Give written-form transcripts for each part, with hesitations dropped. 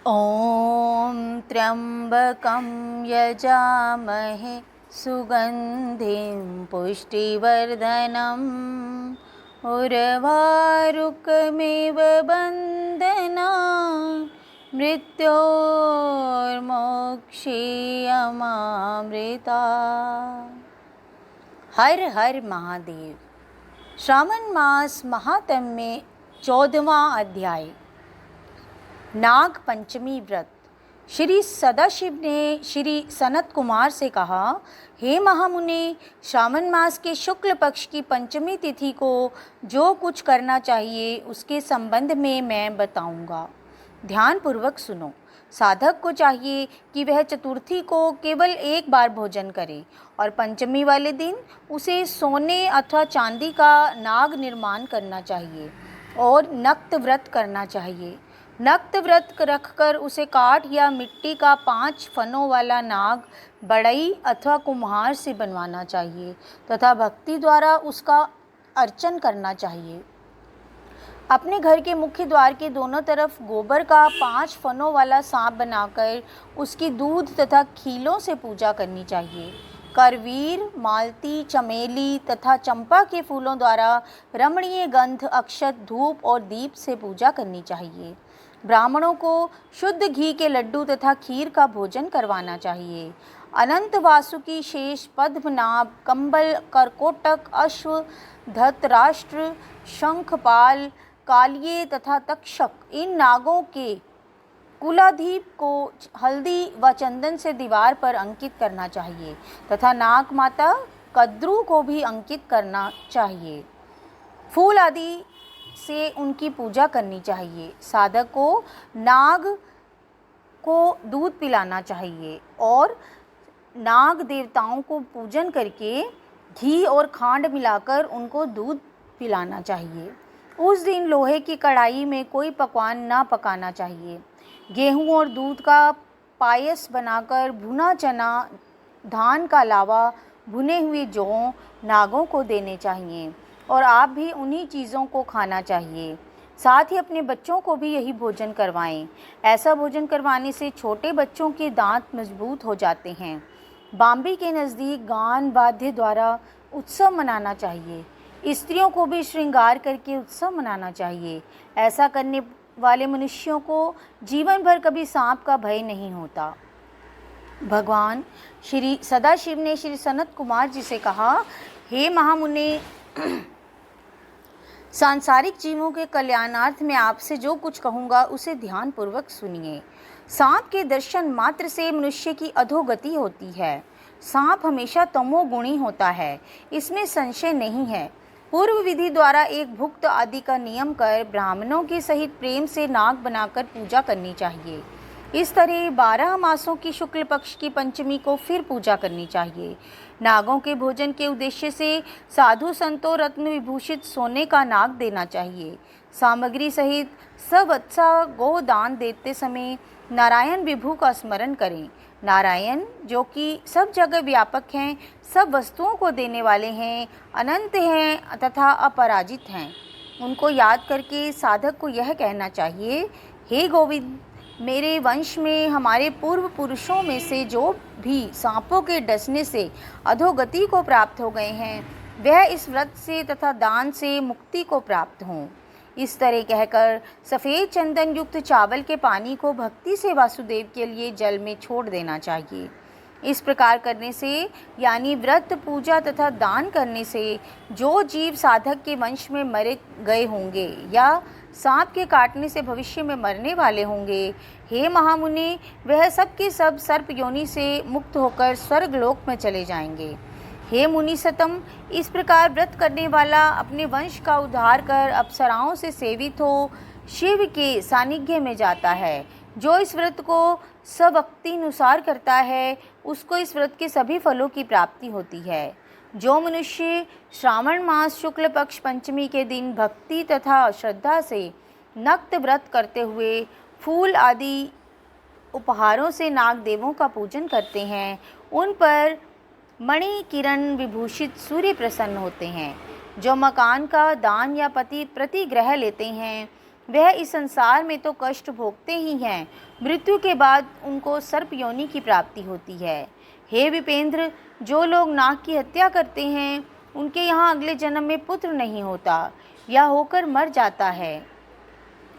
ॐ त्र्यम्बकं यजामहे सुगन्धिं पुष्टिवर्धनम् उर्वारुकमिव बन्धनान् मृत्योर्मोक्षीयमामृता। हर हर महादेव। श्रावण मास महात्म्य में 14वां अध्याय नाग पंचमी व्रत। श्री सदाशिव ने श्री सनत कुमार से कहा, हे महामुनि, श्रावण मास के शुक्ल पक्ष की पंचमी तिथि को जो कुछ करना चाहिए उसके संबंध में मैं बताऊंगा। ध्यानपूर्वक सुनो। साधक को चाहिए कि वह चतुर्थी को केवल एक बार भोजन करे और पंचमी वाले दिन उसे सोने अथवा चांदी का नाग निर्माण करना चाहिए और नक्त व्रत करना चाहिए। नक्त व्रत रखकर उसे काठ या मिट्टी का 5 फनों वाला नाग बढ़ई अथवा कुम्हार से बनवाना चाहिए तथा भक्ति द्वारा उसका अर्चन करना चाहिए। अपने घर के मुख्य द्वार के दोनों तरफ गोबर का 5 फनों वाला सांप बनाकर उसकी दूध तथा खीलों से पूजा करनी चाहिए। करवीर, मालती, चमेली तथा चंपा के फूलों द्वारा रमणीय गंध, अक्षत, धूप और दीप से पूजा करनी चाहिए। ब्राह्मणों को शुद्ध घी के लड्डू तथा खीर का भोजन करवाना चाहिए। अनंत वासुकी, शेष, पद्मनाभ, कंबल, करकोटक, अश्व, धतराष्ट्र, शंखपाल, कालिये तथा तक्षक, इन नागों के कुलाधीप को हल्दी व चंदन से दीवार पर अंकित करना चाहिए तथा नाग माता कद्रू को भी अंकित करना चाहिए। फूल आदि से उनकी पूजा करनी चाहिए। साधक को नाग को दूध पिलाना चाहिए और नाग देवताओं को पूजन करके घी और खांड मिलाकर उनको दूध पिलाना चाहिए। उस दिन लोहे की कढ़ाई में कोई पकवान ना पकाना चाहिए। गेहूं और दूध का पायस बनाकर भुना चना, धान का लावा, भुने हुए जौ नागों को देने चाहिए और आप भी उन्हीं चीज़ों को खाना चाहिए। साथ ही अपने बच्चों को भी यही भोजन करवाएं। ऐसा भोजन करवाने से छोटे बच्चों के दांत मजबूत हो जाते हैं। बाम्बी के नज़दीक गान वाद्य द्वारा उत्सव मनाना चाहिए। स्त्रियों को भी श्रृंगार करके उत्सव मनाना चाहिए। ऐसा करने वाले मनुष्यों को जीवन भर कभी सांप का भय नहीं होता। भगवान श्री सदाशिव ने श्री सनत कुमार जी से कहा, हे महामुनि, सांसारिक जीवों के कल्याणार्थ में आपसे जो कुछ कहूँगा उसे ध्यानपूर्वक सुनिए। सांप के दर्शन मात्र से मनुष्य की अधोगति होती है। सांप हमेशा तमोगुणी होता है, इसमें संशय नहीं है। पूर्व विधि द्वारा एक भुक्त आदि का नियम कर ब्राह्मणों के सहित प्रेम से नाग बनाकर पूजा करनी चाहिए। इस तरह 12 मासों की शुक्ल पक्ष की पंचमी को फिर पूजा करनी चाहिए। नागों के भोजन के उद्देश्य से साधु संतों रत्न विभूषित सोने का नाग देना चाहिए। सामग्री सहित सवत्सा गोदान देते समय नारायण विभु का स्मरण करें। नारायण जो कि सब जगह व्यापक हैं, सब वस्तुओं को देने वाले हैं, अनंत हैं तथा अपराजित हैं, उनको याद करके साधक को यह कहना चाहिए, हे गोविंद, मेरे वंश में हमारे पूर्व पुरुषों में से जो भी सांपों के डसने से अधोगति को प्राप्त हो गए हैं, वह इस व्रत से तथा दान से मुक्ति को प्राप्त हों। इस तरह कहकर सफ़ेद चंदन युक्त चावल के पानी को भक्ति से वासुदेव के लिए जल में छोड़ देना चाहिए। इस प्रकार करने से यानी व्रत, पूजा तथा दान करने से जो जीव साधक के वंश में मरे गए होंगे या सांप के काटने से भविष्य में मरने वाले होंगे, हे महामुनि, वह सब के सब सर्प योनि से मुक्त होकर स्वर्गलोक में चले जाएंगे। हे मुनि सतम, इस प्रकार व्रत करने वाला अपने वंश का उद्धार कर अप्सराओं से सेवित हो शिव के सानिध्य में जाता है। जो इस व्रत को स्वभक्तिनुसार करता है उसको इस व्रत के सभी फलों की प्राप्ति होती है। जो मनुष्य श्रावण मास शुक्ल पक्ष पंचमी के दिन भक्ति तथा श्रद्धा से नक्त व्रत करते हुए फूल आदि उपहारों से नाग देवों का पूजन करते हैं, उन पर मणि किरण विभूषित सूर्य प्रसन्न होते हैं। जो मकान का दान या प्रतिग्रह लेते हैं वह इस संसार में तो कष्ट भोगते ही हैं, मृत्यु के बाद उनको सर्प योनि की प्राप्ति होती है। हे विपेंद्र, जो लोग नाग की हत्या करते हैं उनके यहाँ अगले जन्म में पुत्र नहीं होता या होकर मर जाता है।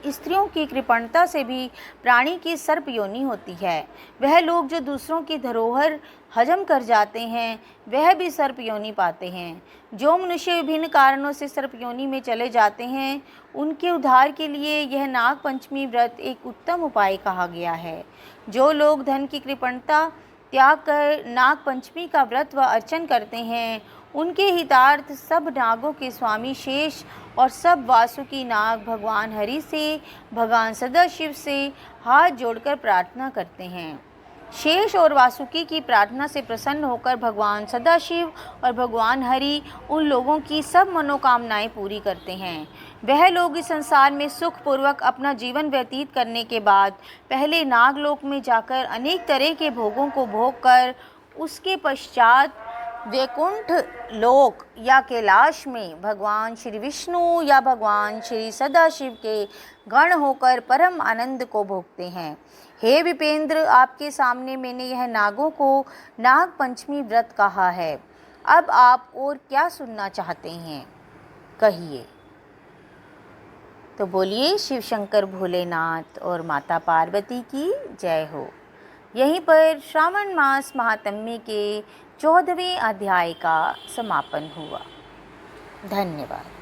स्त्रियों की कृपणता से भी प्राणी की सर्प योनि होती है। वह लोग जो दूसरों की धरोहर हजम कर जाते हैं वह भी सर्प योनि पाते हैं। जो मनुष्य विभिन्न कारणों से सर्प योनि में चले जाते हैं उनके उद्धार के लिए यह नाग पंचमी व्रत एक उत्तम उपाय कहा गया है। जो लोग धन की कृपणता त्याग कर नाग पंचमी का व्रत व अर्चन करते हैं उनके हितार्थ सब नागों के स्वामी शेष और सब वासुकी नाग भगवान हरि से, भगवान सदाशिव से हाथ जोड़कर प्रार्थना करते हैं। शेष और वासुकी की प्रार्थना से प्रसन्न होकर भगवान सदाशिव और भगवान हरि उन लोगों की सब मनोकामनाएं पूरी करते हैं। वह लोग इस संसार में सुखपूर्वक अपना जीवन व्यतीत करने के बाद पहले नागलोक में जाकर अनेक तरह के भोगों को भोग कर उसके पश्चात वैकुंठ लोक या कैलाश में भगवान श्री विष्णु या भगवान श्री सदाशिव के गण होकर परम आनंद को भोगते हैं। हे विपेंद्र, आपके सामने मैंने यह नागों को नाग पंचमी व्रत कहा है। अब आप और क्या सुनना चाहते हैं, कहिए। तो बोलिए शिव शंकर भोलेनाथ और माता पार्वती की जय हो। यहीं पर श्रावण मास महात्म्य के 14वें अध्याय का समापन हुआ। धन्यवाद।